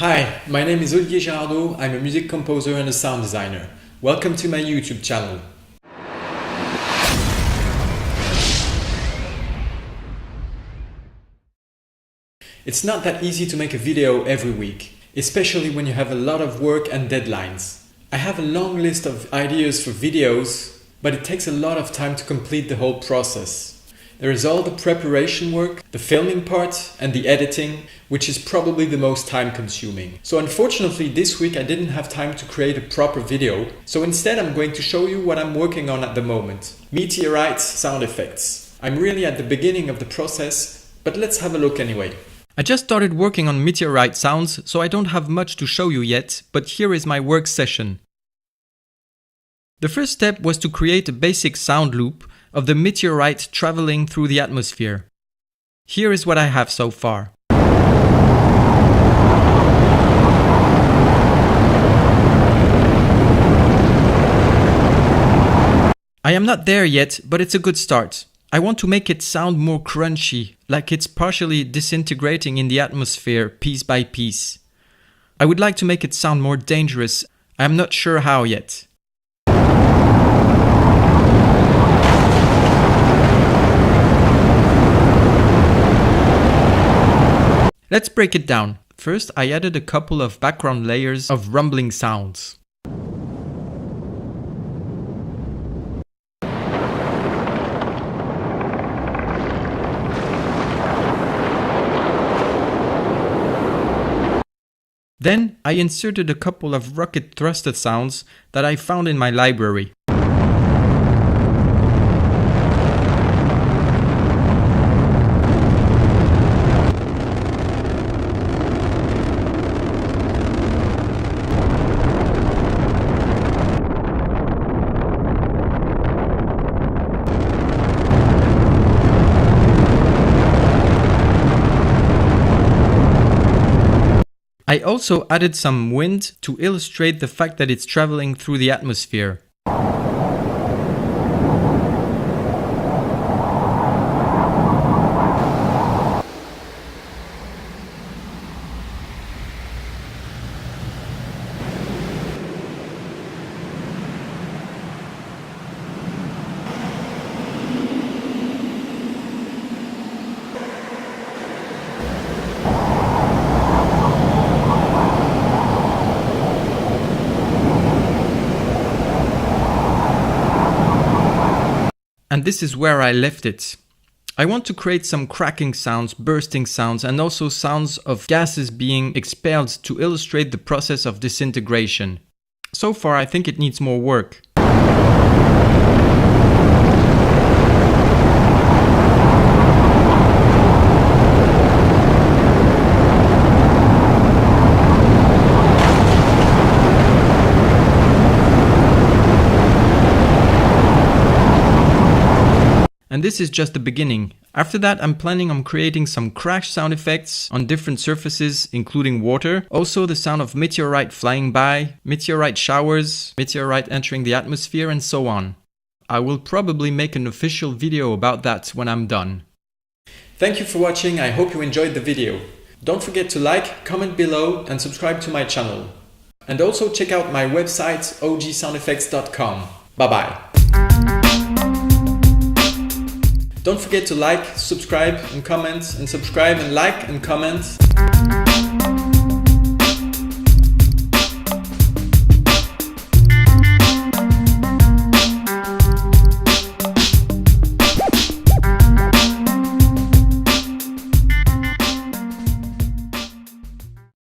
Hi, my name is Olivier Girardot. I'm a music composer and a sound designer. Welcome to my YouTube channel. It's not that easy to make a video every week, especially when you have a lot of work and deadlines. I have a long list of ideas for videos, but it takes a lot of time to complete the whole process. There is all the preparation work, the filming part, and the editing, which is probably the most time consuming. So unfortunately this week I didn't have time to create a proper video, so instead I'm going to show you what I'm working on at the moment. Meteorite sound effects. I'm really at the beginning of the process, but let's have a look anyway. I just started working on Meteorite sounds, so I don't have much to show you yet, but here is my work session. The first step was to create a basic sound loop of the meteorite traveling through the atmosphere. Here is what I have so far. I am not there yet, but it's a good start. I want to make it sound more crunchy, like it's partially disintegrating in the atmosphere piece by piece. I would like to make it sound more dangerous. I am not sure how yet. Let's break it down. First, I added a couple of background layers of rumbling sounds. Then, I inserted a couple of rocket thruster sounds that I found in my library. I also added some wind to illustrate the fact that it's traveling through the atmosphere. And this is where I left it. I want to create some cracking sounds, bursting sounds, and also sounds of gases being expelled to illustrate the process of disintegration. So far, I think it needs more work. And this is just the beginning. After that, I'm planning on creating some crash sound effects on different surfaces, including water. Also the sound of meteorite flying by, meteorite showers, meteorite entering the atmosphere, and so on. I will probably make an official video about that when I'm done. Thank you for watching. I hope you enjoyed the video. Don't forget to like, comment below, and subscribe to my channel. And also check out my website ogsoundeffects.com. Bye bye. Don't forget to like, subscribe and comment, and subscribe and like and comment.